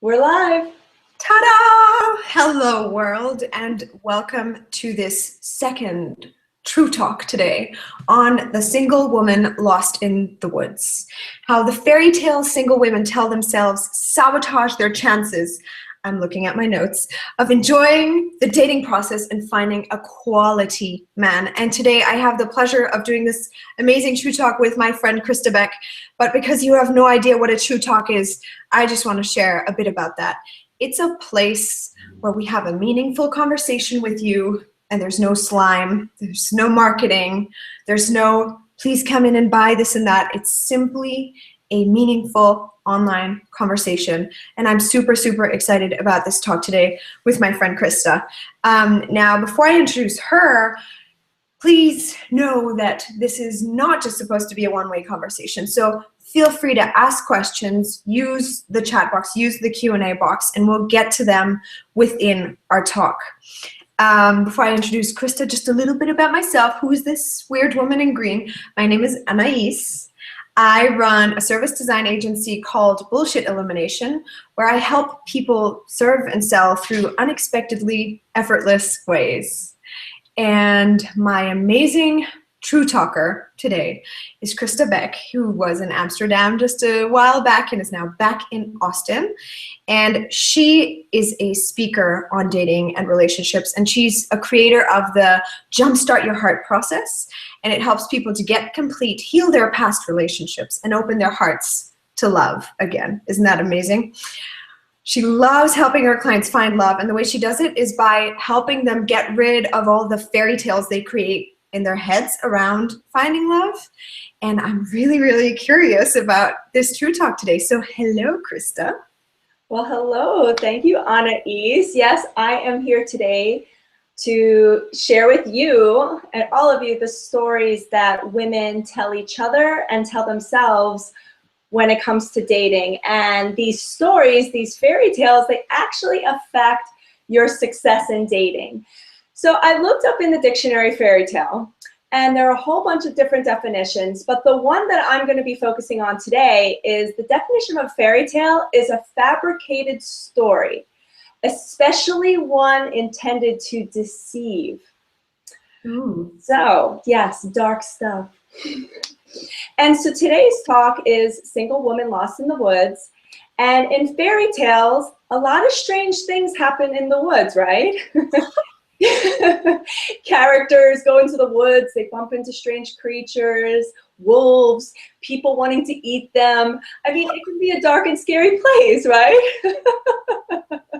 We're live. Ta-da! Hello, world, and welcome to this second True Talk today on the single woman lost in the woods. How the fairy tale single women tell themselves sabotage their chances, I'm looking at my notes, of enjoying the dating process and finding a quality man. And today I have the pleasure of doing this amazing True Talk with my friend Krista Beck. But because you have no idea what a True Talk is, I just want to share a bit about that. It's a place where we have a meaningful conversation with you, and there's no slime, there's no marketing, there's no please come in and buy this and that. It's simply a meaningful online conversation. And I'm super, super excited about this talk today with my friend Krista. Now, before I introduce her, please know that this is not just supposed to be a one-way conversation. So feel free to ask questions, use the chat box, use the Q&A box, and we'll get to them within our talk. Before I introduce Krista, just a little bit about myself. Who is this weird woman in green? My name is Anais. I run a service design agency called Bullshit Elimination, where I help people serve and sell through unexpectedly effortless ways. And my amazing True Talker today is Krista Beck, who was in Amsterdam just a while back and is now back in Austin. And she is a speaker on dating and relationships, and she's a creator of the Jumpstart Your Heart process, and it helps people to get complete, heal their past relationships, and open their hearts to love again. Isn't that amazing? She loves helping her clients find love, and the way she does it is by helping them get rid of all the fairy tales they create in their heads around finding love. And I'm really, really curious about this True Talk today. So hello, Krista. Well, hello. Thank you, Anais. Yes, I am here today to share with you and all of you the stories that women tell each other and tell themselves when it comes to dating. And these stories, these fairy tales, they actually affect your success in dating. So I looked up in the dictionary fairy tale, and there are a whole bunch of different definitions, but the one that I'm going to be focusing on today is the definition of fairy tale is a fabricated story, especially one intended to deceive. Ooh. So, yes, dark stuff. And so today's talk is Single Woman Lost in the Woods. And in fairy tales, a lot of strange things happen in the woods, right? Characters go into the woods, they bump into strange creatures, wolves, people wanting to eat them. I mean, it can be a dark and scary place, right?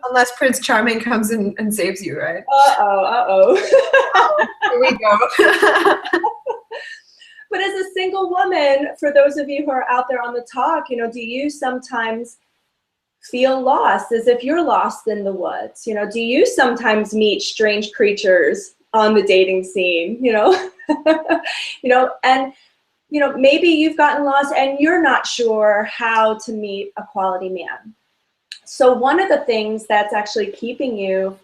Unless Prince Charming comes in and saves you, right? Uh-oh. Here we go. But as a single woman, for those of you who are out there on the talk, do you sometimes feel lost, as if you're lost in the woods? Do you sometimes meet strange creatures on the dating scene? And maybe you've gotten lost and you're not sure how to meet a quality man. So one of the things that's actually keeping you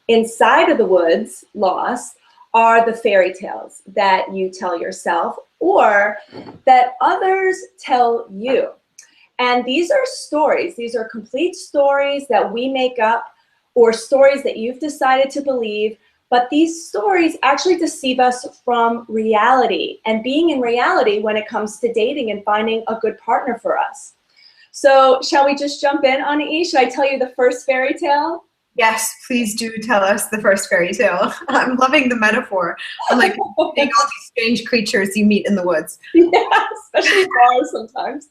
inside of the woods lost are the fairy tales that you tell yourself or that others tell you. And these are stories. These are complete stories that we make up or stories that you've decided to believe. But these stories actually deceive us from reality and being in reality when it comes to dating and finding a good partner for us. So shall we just jump in, Anais? Should I tell you the first fairy tale? Yes, please do tell us the first fairy tale. I'm loving the metaphor. I'm like seeing all these strange creatures you meet in the woods. Yeah, especially bars sometimes.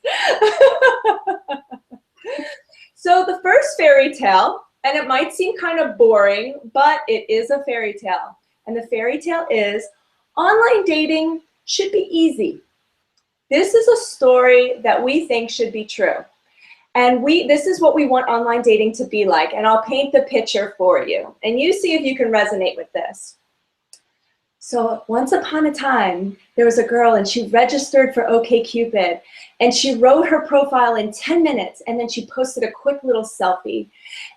So the first fairy tale, and it might seem kind of boring, but it is a fairy tale. And the fairy tale is online dating should be easy. This is a story that we think should be true. And this is what we want online dating to be like. And I'll paint the picture for you. And you see if you can resonate with this. So once upon a time, there was a girl and she registered for OkCupid. And she wrote her profile in 10 minutes. And then she posted a quick little selfie.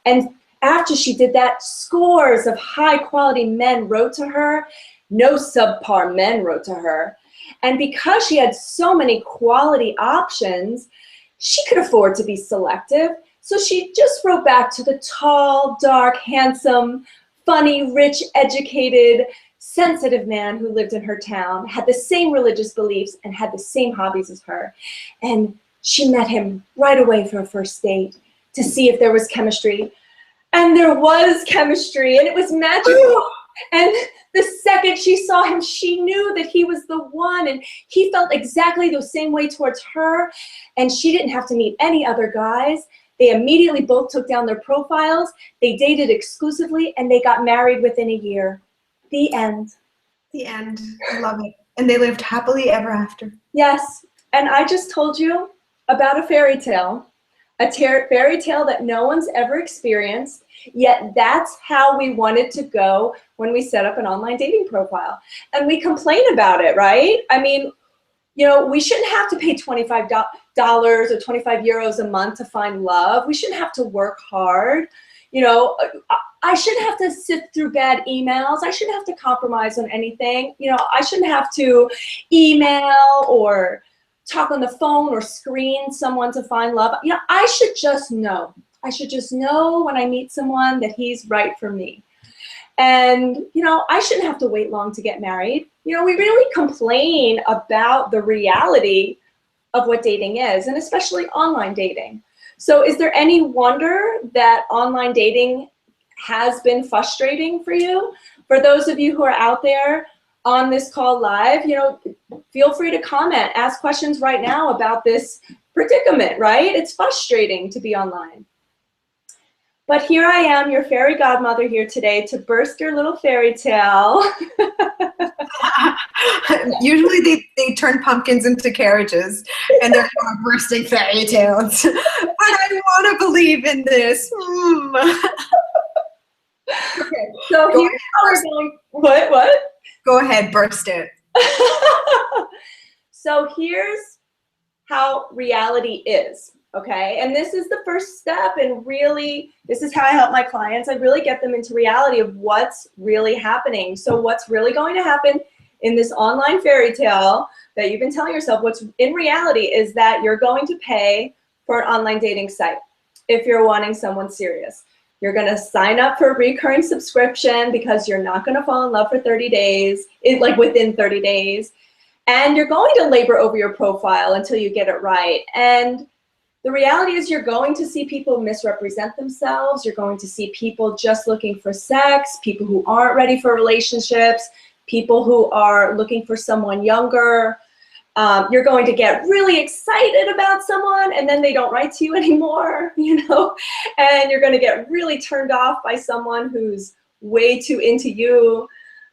And after she did that, scores of high quality men wrote to her. No subpar men wrote to her. And because she had so many quality options, she could afford to be selective. So she just wrote back to the tall, dark, handsome, funny, rich, educated, sensitive man who lived in her town, had the same religious beliefs, and had the same hobbies as her. And she met him right away for a first date to see if there was chemistry. And there was chemistry, and it was magical. And the second she saw him, she knew that he was the one, and he felt exactly the same way towards her, and she didn't have to meet any other guys. They immediately both took down their profiles, they dated exclusively, and they got married within a year. The end. The end. I love it. And they lived happily ever after. Yes, and I just told you about a fairy tale that no one's ever experienced, yet that's how we wanted to go when we set up an online dating profile. And we complain about it, right? I mean, you know, we shouldn't have to pay $25 or 25 euros a month to find love. We shouldn't have to work hard. You know, I shouldn't have to sit through bad emails. I shouldn't have to compromise on anything. You know, I shouldn't have to email or talk on the phone or screen someone to find love. You know, I should just know. I should just know when I meet someone that he's right for me. And, you know, I shouldn't have to wait long to get married. You know, we really complain about the reality of what dating is, and especially online dating. So is there any wonder that online dating has been frustrating for you? For those of you who are out there on this call live, you know, feel free to comment, ask questions right now about this predicament, right? It's frustrating to be online. But here I am, your fairy godmother here today to burst your little fairy tale. Usually they turn pumpkins into carriages and they're bursting fairy tales. But I want to believe in this. Okay, so here's how we're going. What? Go ahead, burst it. So here's how reality is, okay? And this is the first step, and really, this is how I help my clients. I really get them into reality of what's really happening. So what's really going to happen in this online fairy tale that you've been telling yourself, what's in reality is that you're going to pay for an online dating site if you're wanting someone serious. You're going to sign up for a recurring subscription because you're not going to fall in love for 30 days, like within 30 days. And you're going to labor over your profile until you get it right. And the reality is you're going to see people misrepresent themselves. You're going to see people just looking for sex, people who aren't ready for relationships, people who are looking for someone younger. You're going to get really excited about someone and then they don't write to you anymore, you know, and you're going to get really turned off by someone who's way too into you.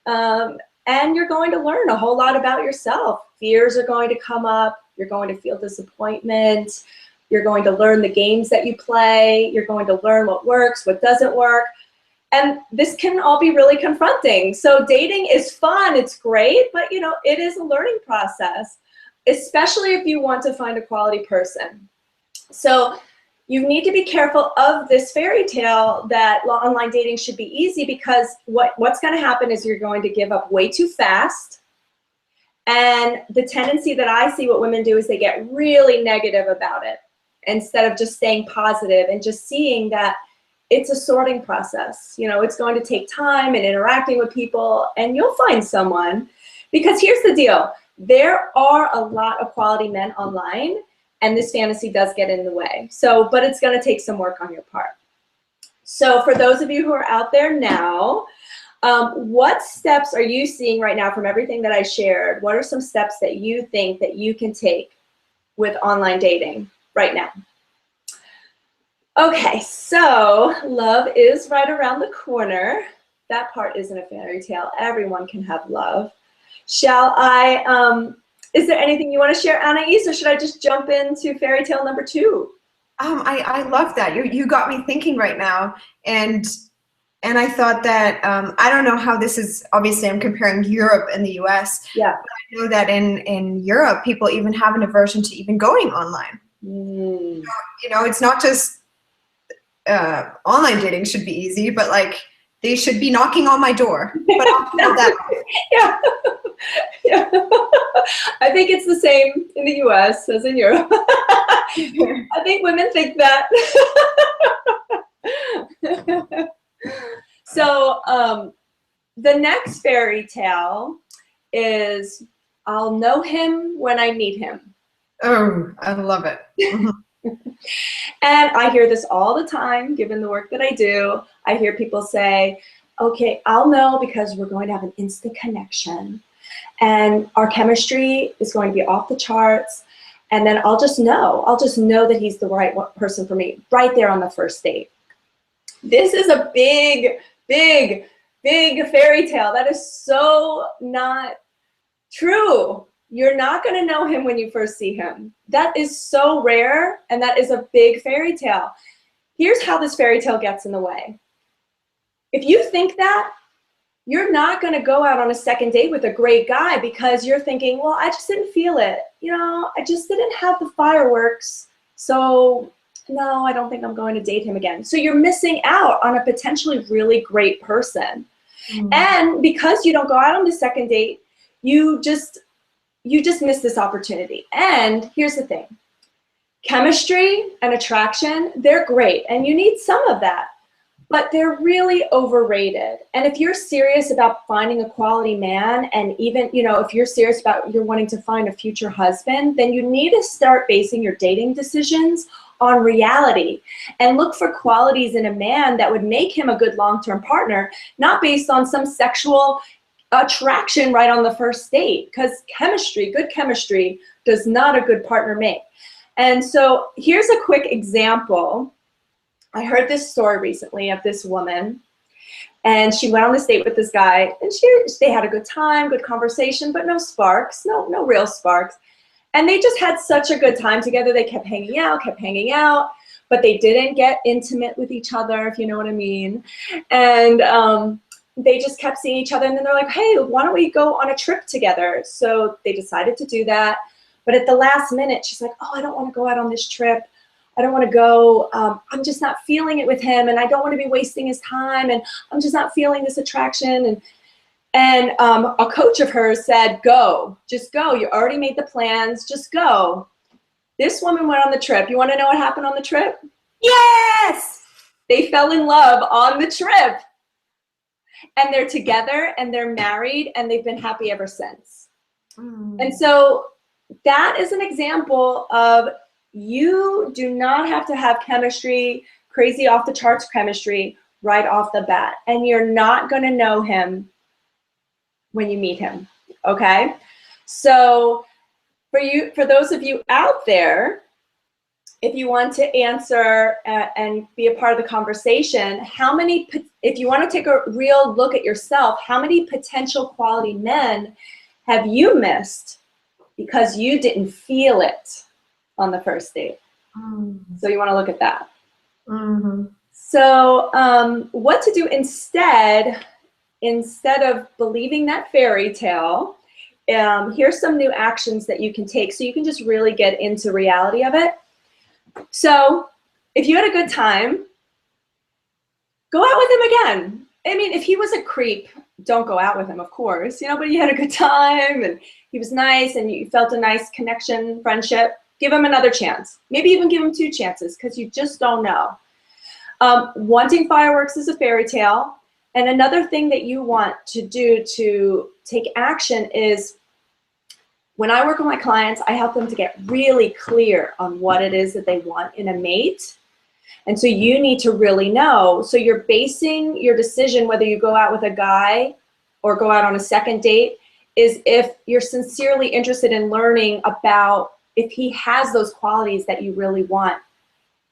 And you're going to learn a whole lot about yourself. Fears are going to come up. You're going to feel disappointment. You're going to learn the games that you play. You're going to learn what works, what doesn't work. And this can all be really confronting. So dating is fun, it's great, but you know, it is a learning process, especially if you want to find a quality person. So you need to be careful of this fairy tale that online dating should be easy, because what's going to happen is you're going to give up way too fast. And the tendency that I see what women do is they get really negative about it instead of just staying positive and just seeing that it's a sorting process. You know, it's going to take time and interacting with people, and you'll find someone. Because here's the deal. There are a lot of quality men online, and this fantasy does get in the way. So, but it's going to take some work on your part. So for those of you who are out there now, what steps are you seeing right now from everything that I shared? What are some steps that you think that you can take with online dating right now? Okay, so love is right around the corner. That part isn't a fairy tale. Everyone can have love. Shall I, is there anything you want to share, Anais, or should I just jump into fairy tale number 2? I love that. You got me thinking right now, and I thought that I don't know how this is. Obviously, I'm comparing Europe and the U.S. Yeah. But I know that in Europe, people even have an aversion to even going online. Mm. You know, it's not just online dating should be easy, but like they should be knocking on my door. But I'll tell that. Yeah. Yeah. I think it's the same in the US as in Europe. I think women think that. So the next fairy tale is I'll know him when I meet him. Oh, I love it. And I hear this all the time, given the work that I do. I hear people say, okay, I'll know because we're going to have an instant connection and our chemistry is going to be off the charts. And then I'll just know that he's the right person for me right there on the first date. This is a big, big, big fairy tale. That is so not true. You're not going to know him when you first see him. That is so rare, and that is a big fairy tale. Here's how this fairy tale gets in the way. If you think that, you're not going to go out on a second date with a great guy because you're thinking, well, I just didn't feel it. You know, I just didn't have the fireworks. So no, I don't think I'm going to date him again. So you're missing out on a potentially really great person. And because you don't go out on the second date, you just miss this opportunity. And here's the thing. Chemistry and attraction, they're great. And you need some of that. But they're really overrated. And if you're serious about finding a quality man, and even, you know, if you're serious about you're wanting to find a future husband, then you need to start basing your dating decisions on reality and look for qualities in a man that would make him a good long-term partner, not based on some sexual attraction right on the first date, because chemistry, good chemistry, does not a good partner make. And so here's a quick example. I heard this story recently of this woman, and she went on this date with this guy, and they had a good time, good conversation, but no sparks, no real sparks. And they just had such a good time together. They kept hanging out, but they didn't get intimate with each other, if you know what I mean. And they just kept seeing each other, and then they're like, hey, why don't we go on a trip together? So they decided to do that. But at the last minute, she's like, oh, I don't want to go out on this trip. I don't want to go. I'm just not feeling it with him, and I don't want to be wasting his time, and I'm just not feeling this attraction. And a coach of hers said, go, just go. You already made the plans, just go. This woman went on the trip. You want to know what happened on the trip? Yes! They fell in love on the trip. And they're together, and they're married, and they've been happy ever since. And so that is an example of you do not have to have chemistry, crazy off the charts chemistry right off the bat. And you're not going to know him when you meet him, okay? So for those of you out there, if you want to answer and be a part of the conversation, if you want to take a real look at yourself, how many potential quality men have you missed because you didn't feel it on the first date? So you want to look at that. So what to do instead of believing that fairy tale, here's some new actions that you can take so you can just really get into reality of it. So if you had a good time, go out with him again. I mean, if he was a creep, don't go out with him, of course, you know, but you had a good time and he was nice and you felt a nice connection, friendship, give him another chance. Maybe even give him 2 chances because you just don't know. Wanting fireworks is a fairy tale. And another thing that you want to do to take action is when I work with my clients, I help them to get really clear on what it is that they want in a mate. And so you need to really know. So you're basing your decision whether you go out with a guy or go out on a second date is if you're sincerely interested in learning about if he has those qualities that you really want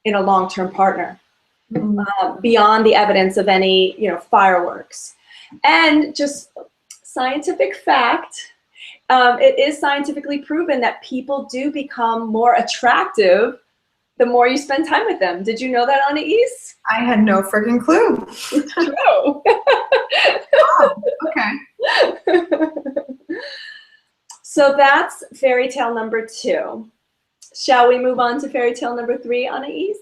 in a long-term partner. Beyond the evidence of any, you know, fireworks. And just scientific fact, it is scientifically proven that people do become more attractive the more you spend time with them. Did you know that, Anais? I had no freaking clue. It's true. Oh, okay. So that's fairy tale number 2. Shall we move on to fairy tale number 3, Anais?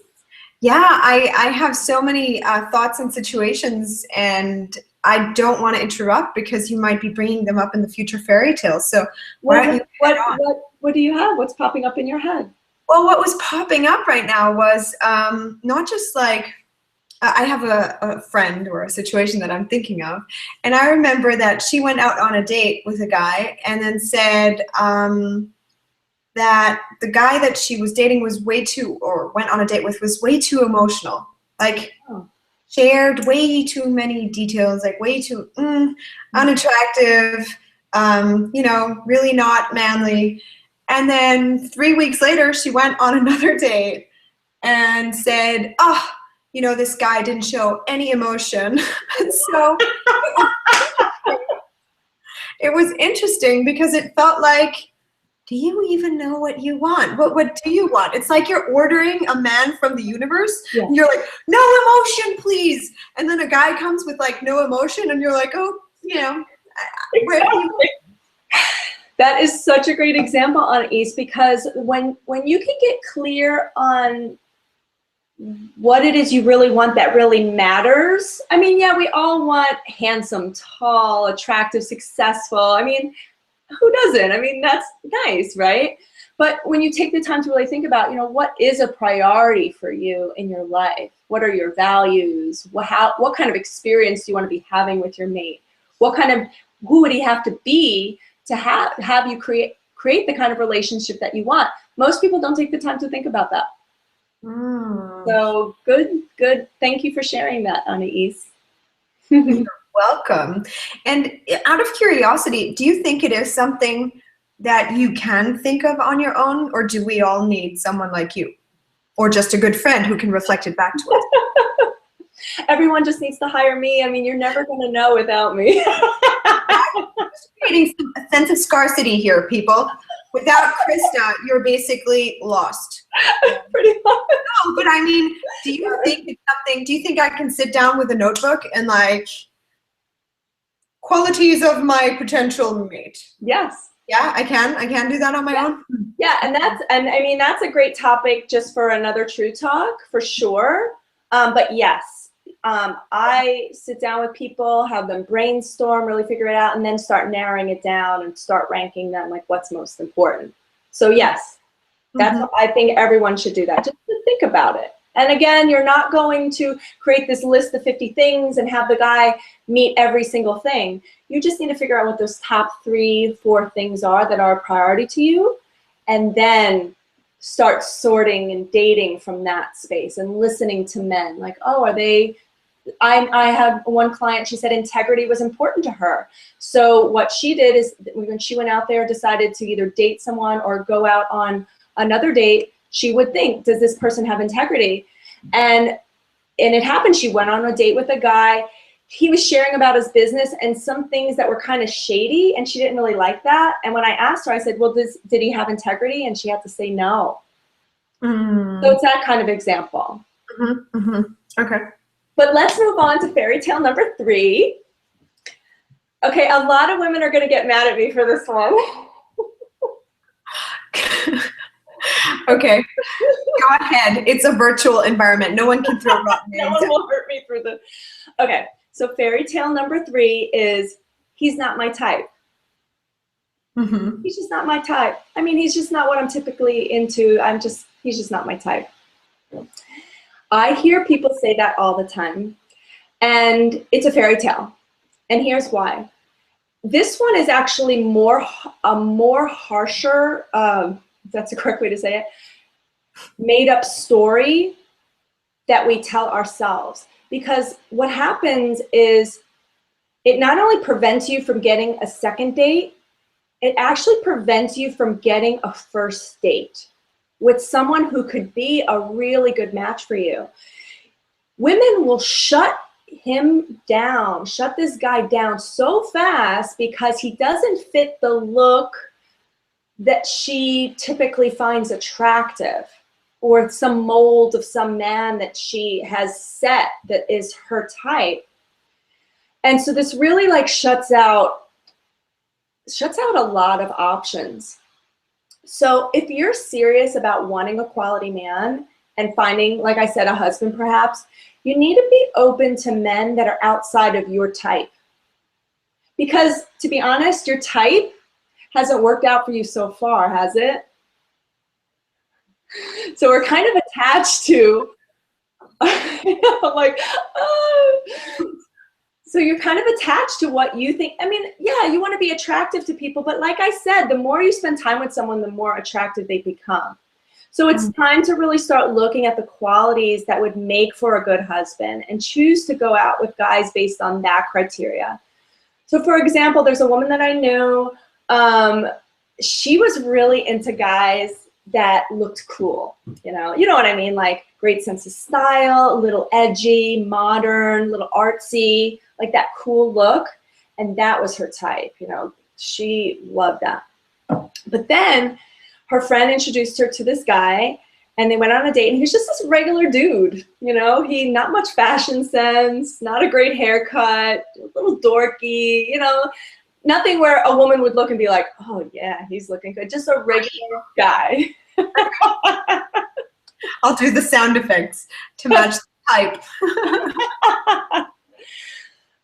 Yeah, I have so many thoughts and situations, and I don't want to interrupt because you might be bringing them up in the future fairy tales. So what do you have? What's popping up in your head? Well, what was popping up right now was not just like, I have a friend or a situation that I'm thinking of, and I remember that she went out on a date with a guy and then said that the guy that she was dating was way too, or went on a date with, was way too emotional. Like, Oh. shared way too many details, like way too unattractive, you know, really not manly. And then 3 weeks later, she went on another date and said, oh, you know, this guy didn't show any emotion. And so it was interesting because it felt like, do you even know what you want? What do you want? It's like you're ordering a man from the universe, Yeah. and you're like, no emotion, please. And then a guy comes with like no emotion, and you're like, oh, you know, where do you? That is such a great example, Anais, because when you can get clear on what it is you really want that really matters. I mean, yeah, we all want handsome, tall, attractive, successful. I mean, who doesn't? I mean, that's nice, right? But when you take the time to really think about, you know, what is a priority for you in your life? What are your values? What kind of experience do you want to be having with your mate? Who would he have to be to have you create the kind of relationship that you want? Most people don't take the time to think about that. So good. Thank you for sharing that, Anais. You're welcome. And out of curiosity, do you think it is something that you can think of on your own, or do we all need someone like you? Or just a good friend who can reflect it back to us? Everyone just needs to hire me. I mean, you're never going to know without me. Creating a sense of scarcity here, people. Without Krista, you're basically lost. Pretty much. No, but I mean, do you think it's something? Do you think I can sit down with a notebook and like qualities of my potential mate? Yes. Yeah, I can. I can do that on my own. Yeah, and I mean that's a great topic just for another True Talk for sure. But yes, I sit down with people, have them brainstorm, really figure it out, and then start narrowing it down and start ranking them like what's most important. So yes, that's I think everyone should do that. Just to think about it. And again, you're not going to create this list of 50 things and have the guy meet every single thing. You just need to figure out what those top 3-4 things are that are a priority to you, and then start sorting and dating from that space and listening to men. Like, oh, are they, I had one client, she said integrity was important to her. So what she did is when she went out there, decided to either date someone or go out on another date, she would think, does this person have integrity? And it happened. She went on a date with a guy. He was sharing about his business and some things that were kind of shady, and she didn't really like that. And when I asked her, I said, well, did he have integrity? And she had to say no. So it's that kind of example. Okay. But let's move on to fairy tale number 3. Okay, a lot of women are going to get mad at me for this one. Okay, go ahead. It's a virtual environment. No one can throw rotten No one will hurt me through this. Okay, so fairy tale number 3 is he's not my type. He's just not my type. I mean, he's just not what I'm typically into. He's just not my type. I hear people say that all the time, and it's a fairy tale. And here's why. This one is actually a more harsher, if that's the correct way to say it, made up story that we tell ourselves. Because what happens is it not only prevents you from getting a second date, it actually prevents you from getting a first date with someone who could be a really good match for you. Women will shut him down, shut this guy down so fast because he doesn't fit the look that she typically finds attractive, or some mold of some man that she has set that is her type. And so this really like shuts out a lot of options. So if you're serious about wanting a quality man and finding, like I said, a husband perhaps, you need to be open to men that are outside of your type. Because to be honest, your type hasn't worked out for you so far, has it? So we're kind of attached to, I'm like, oh. So you're kind of attached to what you think. I mean, yeah, you want to be attractive to people, but like I said, the more you spend time with someone, the more attractive they become. So it's time to really start looking at the qualities that would make for a good husband and choose to go out with guys based on that criteria. So for example, there's a woman that I knew, she was really into guys that looked cool, you know what I mean? Like great sense of style, a little edgy, modern, a little artsy, like that cool look. And that was her type, you know, she loved that. But then her friend introduced her to this guy and they went on a date and he's just this regular dude, you know, he not much fashion sense, not a great haircut, a little dorky, you know, nothing where a woman would look and be like, oh yeah, he's looking good. Just a regular guy. I'll do the sound effects to match the type.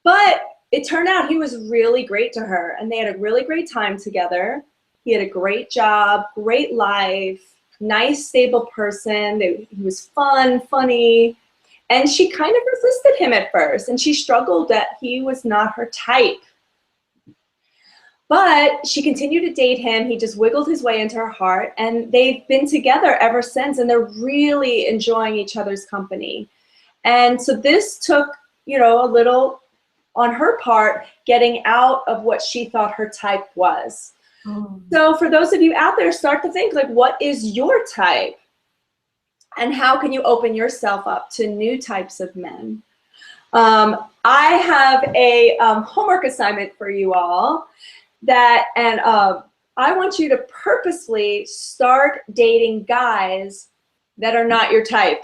But it turned out he was really great to her and they had a really great time together. He had a great job, great life, nice, stable person. He was fun, funny. And she kind of resisted him at first and she struggled that he was not her type. But she continued to date him. He just wiggled his way into her heart and they've been together ever since and they're really enjoying each other's company. And so this took, you know, a little on her part getting out of what she thought her type was. So for those of you out there, start to think like, what is your type? And how can you open yourself up to new types of men? I have a homework assignment for you all that, and I want you to purposely start dating guys that are not your type.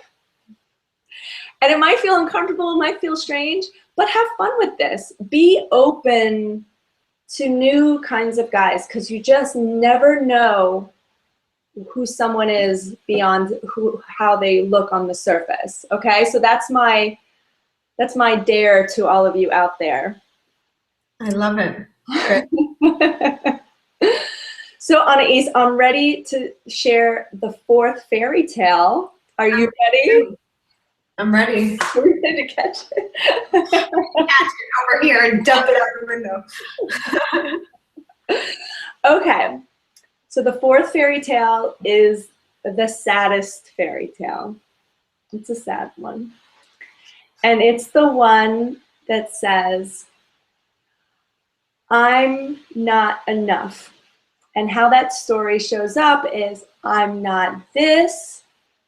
And it might feel uncomfortable, it might feel strange, but have fun with this. Be open to new kinds of guys because you just never know who someone is beyond how they look on the surface. Okay, so that's my dare to all of you out there. I love it. So Anais, I'm ready to share the fourth fairy tale. Are you ready? I'm ready. We're ready to catch it. Catch it over here and dump it out the window. Okay, so the fourth fairy tale is the saddest fairy tale. It's a sad one. And it's the one that says, I'm not enough. And how that story shows up is, I'm not this.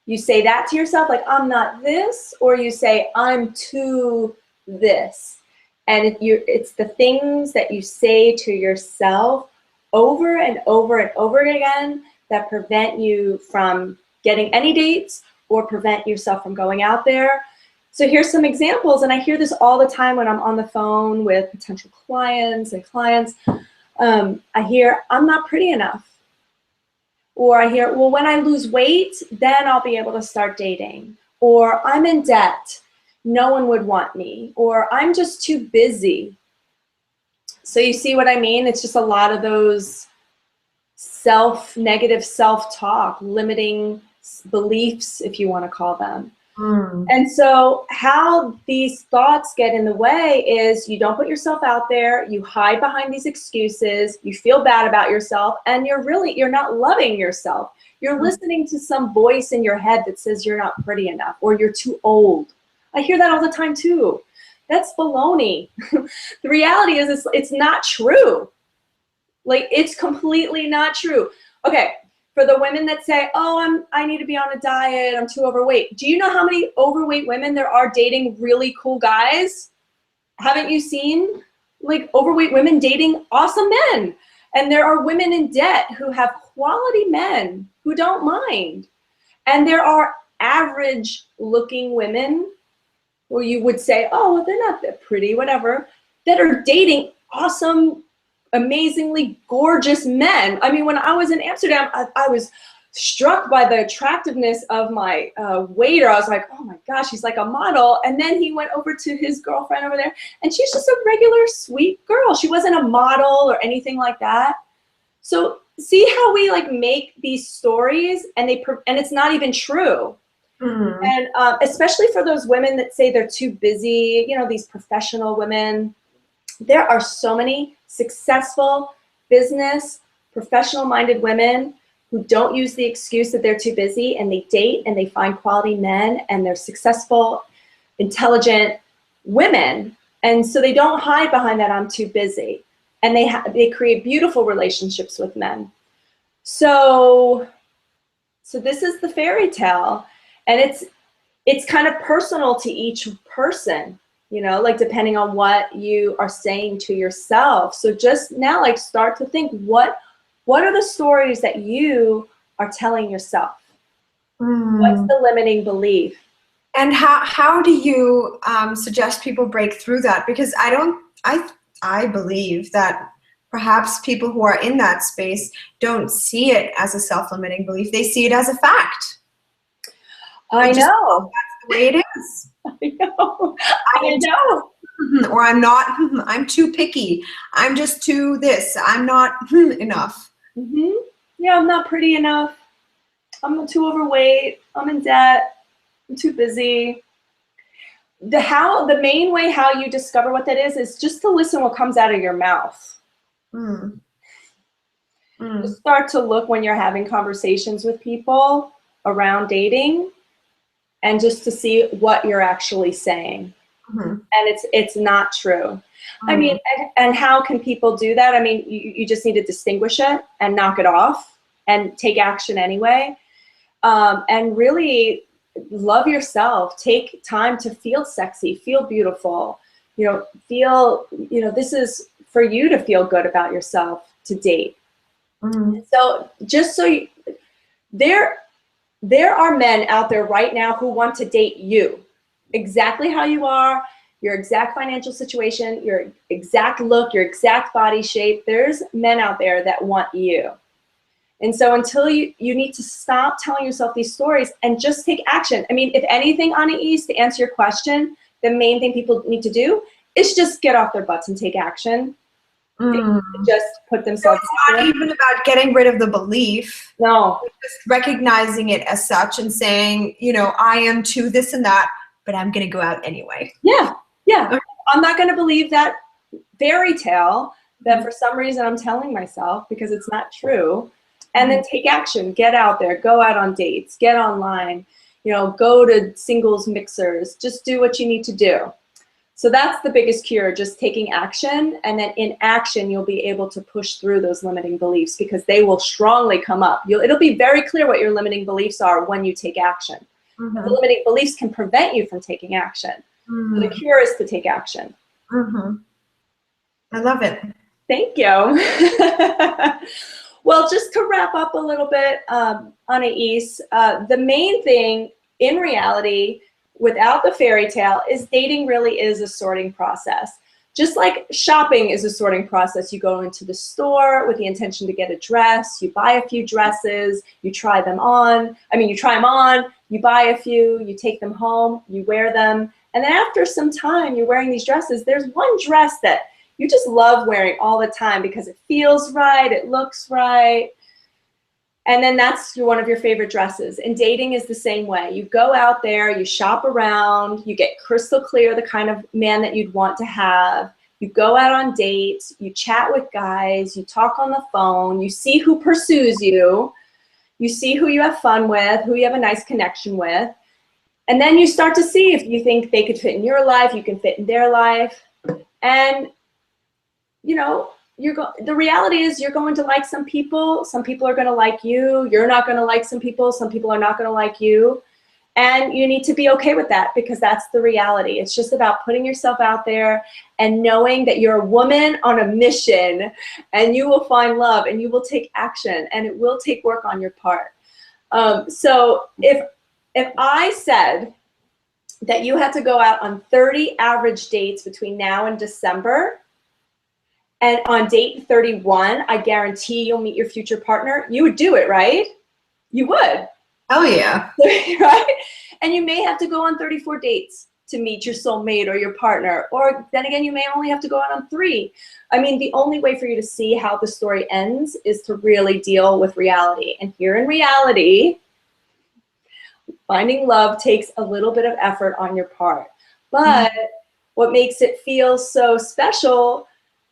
You say that to yourself, like, I'm not this, or you say, I'm too this. And it's the things that you say to yourself over and over and over again that prevent you from getting any dates or prevent yourself from going out there. So here's some examples, and I hear this all the time when I'm on the phone with potential clients and clients. I hear, I'm not pretty enough. Or I hear, well, when I lose weight, then I'll be able to start dating. Or I'm in debt. No one would want me. Or I'm just too busy. So you see what I mean? It's just a lot of those negative self-talk, limiting beliefs, if you want to call them. And so how these thoughts get in the way is you don't put yourself out there, you hide behind these excuses, you feel bad about yourself, and you're not loving yourself. You're listening to some voice in your head that says you're not pretty enough or you're too old. I hear that all the time too. That's baloney. The reality is it's not true. Like, it's completely not true. Okay. For the women that say, oh, I need to be on a diet, I'm too overweight. Do you know how many overweight women there are dating really cool guys? Haven't you seen like overweight women dating awesome men? And there are women in debt who have quality men who don't mind. And there are average looking women who you would say, oh, well, they're not that pretty, whatever, that are dating awesome, amazingly gorgeous men. I mean, when I was in Amsterdam, I was struck by the attractiveness of my waiter. I was like, oh my gosh, he's like a model. And then he went over to his girlfriend over there, and she's just a regular sweet girl. She wasn't a model or anything like that. So see how we like make these stories and and it's not even true. And especially for those women that say they're too busy, you know, these professional women, there are so many successful business, professional-minded women who don't use the excuse that they're too busy, and they date and they find quality men, and they're successful, intelligent women. And so they don't hide behind that I'm too busy. And they create beautiful relationships with men. So this is the fairy tale, and it's kind of personal to each person, you know, like depending on what you are saying to yourself. So just now, like, start to think, what are the stories that you are telling yourself? What's the limiting belief? And how do you suggest people break through that? Because I believe that perhaps people who are in that space don't see it as a self-limiting belief. They see it as a fact. I know. That's the way it is. I know. I know. Or I'm not, I'm too picky. I'm just too this. I'm not enough. Yeah, I'm not pretty enough. I'm too overweight. I'm in debt. I'm too busy. The main way how you discover what that is just to listen what comes out of your mouth. Just start to look when you're having conversations with people around dating, and just to see what you're actually saying. And it's not true. I mean, and how can people do that? I mean, you just need to distinguish it and knock it off and take action anyway. And really love yourself. Take time to feel sexy, feel beautiful, you know, feel, you know, this is for you to feel good about yourself to date. So just so you, there are men out there right now who want to date you exactly how you are, your exact financial situation, your exact look, your exact body shape. There's men out there that want you. And so until you need to stop telling yourself these stories and just take action. I mean, if anything, Anais, to answer your question, the main thing people need to do is just get off their butts and take action. Just put themselves. So it's not even about getting rid of the belief. No. It's just recognizing it as such and saying, you know, I am too this and that, but I'm going to go out anyway. Yeah. Yeah. Okay. I'm not going to believe that fairy tale that for some reason I'm telling myself because it's not true. And then take action. Get out there. Go out on dates. Get online. You know, go to singles mixers. Just do what you need to do. So that's the biggest cure, just taking action. And then in action, you'll be able to push through those limiting beliefs because they will strongly come up. It'll be very clear what your limiting beliefs are when you take action. The limiting beliefs can prevent you from taking action. So the cure is to take action. I love it. Thank you. Well, just to wrap up a little bit, Anais, the main thing in reality, without the fairy tale, is dating really is a sorting process. Just like shopping is a sorting process. You go into the store with the intention to get a dress, you buy a few dresses, you try them on. You try them on, you buy a few, you take them home, you wear them. And then after some time, you're wearing these dresses. There's one dress that you just love wearing all the time because it feels right, it looks right. And then that's one of your favorite dresses. And dating is the same way. You go out there, you shop around, you get crystal clear the kind of man that you'd want to have. You go out on dates, you chat with guys, you talk on the phone, you see who pursues you, you see who you have fun with, who you have a nice connection with. And then you start to see if you think they could fit in your life, you can fit in their life. And, you know, the reality is you're going to like some people are going to like you, you're not going to like some people are not going to like you. And you need to be okay with that because that's the reality. It's just about putting yourself out there and knowing that you're a woman on a mission and you will find love and you will take action and it will take work on your part. So if I said that you had to go out on 30 average dates between now and December, and on date 31, I guarantee you'll meet your future partner, you would do it, right? You would. Oh, yeah. Right? And you may have to go on 34 dates to meet your soulmate or your partner. Or then again, you may only have to go out on 3. I mean, the only way for you to see how the story ends is to really deal with reality. And here in reality, finding love takes a little bit of effort on your part. But what makes it feel so special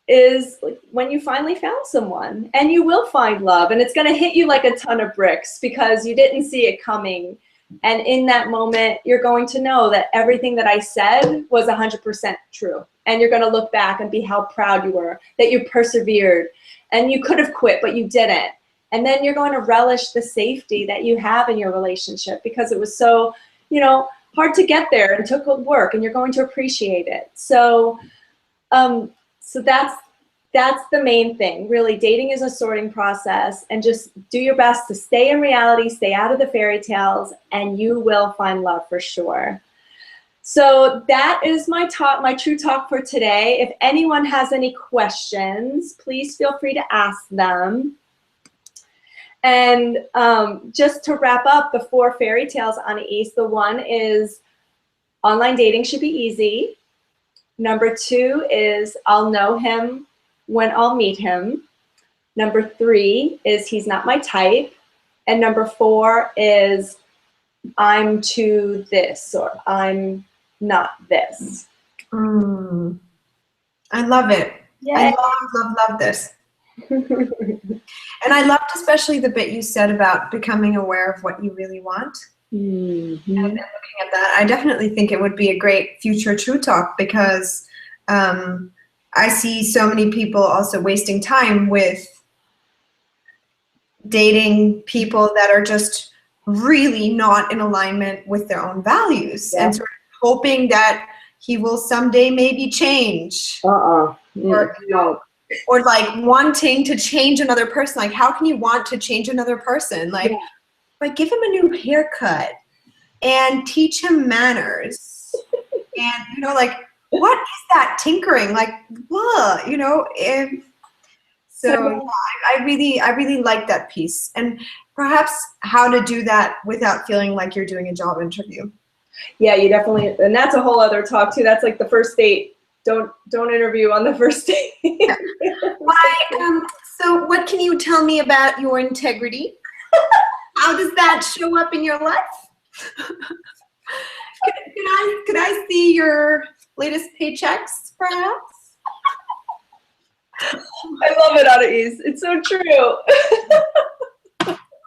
is when you finally found someone, and you will find love, and it's going to hit you like a ton of bricks because you didn't see it coming. And in that moment, you're going to know that everything that I said was 100% true. And you're going to look back and be how proud you were, that you persevered, and you could have quit, but you didn't. And then you're going to relish the safety that you have in your relationship because it was so, hard to get there and took work, and you're going to appreciate it. So that's the main thing. Really, dating is a sorting process, and just do your best to stay in reality, stay out of the fairy tales, and you will find love for sure. So that is my true talk for today. If anyone has any questions, please feel free to ask them. And just to wrap up the 4 fairy tales, Anais, the one is online dating should be easy. Number 2 is I'll know him when I'll meet him. Number 3 is he's not my type. And number 4 is I'm to this, or I'm not this. I love it. Yay. I love this. And I loved especially the bit you said about becoming aware of what you really want. And looking at that, I definitely think it would be a great future True Talk because I see so many people also wasting time with dating people that are just really not in alignment with their own values, and sort of hoping that he will someday maybe change. Or like wanting to change another person. Like, how can you want to change another person? Like give him a new haircut and teach him manners. And what is that tinkering? Like, blah, So I really like that piece, and perhaps how to do that without feeling like you're doing a job interview. Yeah, you definitely, and that's a whole other talk too. That's like the first date. Don't interview on the first date. Why? So what can you tell me about your integrity? How does that show up in your life? Could I see your latest paychecks, perhaps? I love it, Anais. It's so true.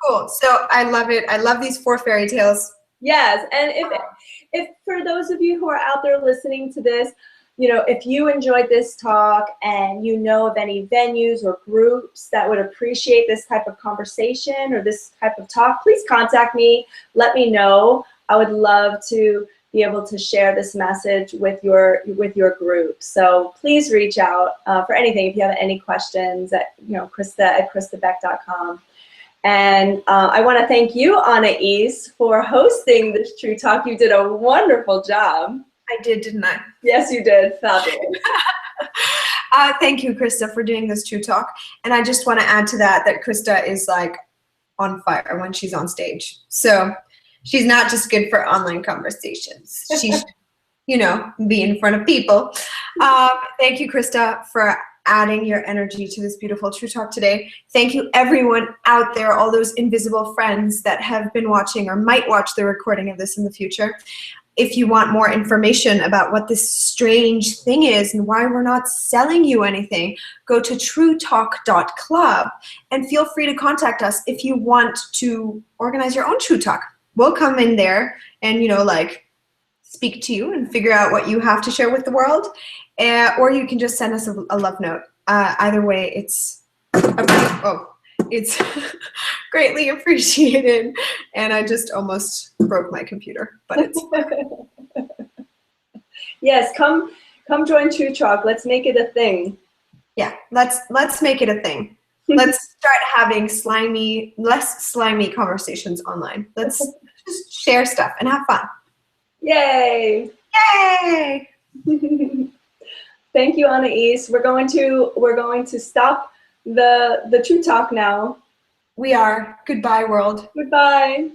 Cool. So I love it. I love these 4 fairy tales. Yes, and if for those of you who are out there listening to this, if you enjoyed this talk and you know of any venues or groups that would appreciate this type of conversation or this type of talk, please contact me. Let me know. I would love to be able to share this message with your group. So please reach out for anything if you have any questions at Krista@KristaBeck.com. And I want to thank you, Anais, for hosting this True Talk. You did a wonderful job. I did, didn't I? Yes, you did. Fabulous. Thank you, Krista, for doing this True Talk. And I just want to add to that Krista is like on fire when she's on stage. So she's not just good for online conversations. She should, be in front of people. Thank you, Krista, for adding your energy to this beautiful True Talk today. Thank you, everyone out there, all those invisible friends that have been watching or might watch the recording of this in the future. If you want more information about what this strange thing is and why we're not selling you anything, go to truetalk.club and feel free to contact us if you want to organize your own True Talk. We'll come in there and, speak to you and figure out what you have to share with the world. Or you can just send us a love note. Either way, it's greatly appreciated. And I just almost broke my computer, but it's yes, come join True Talk. Let's make it a thing. Yeah, let's make it a thing. Let's start having less slimy conversations online. Let's just share stuff and have fun. Yay! Yay! Thank you, Anais. We're going to stop the True Talk now. We are. Goodbye, world. Goodbye.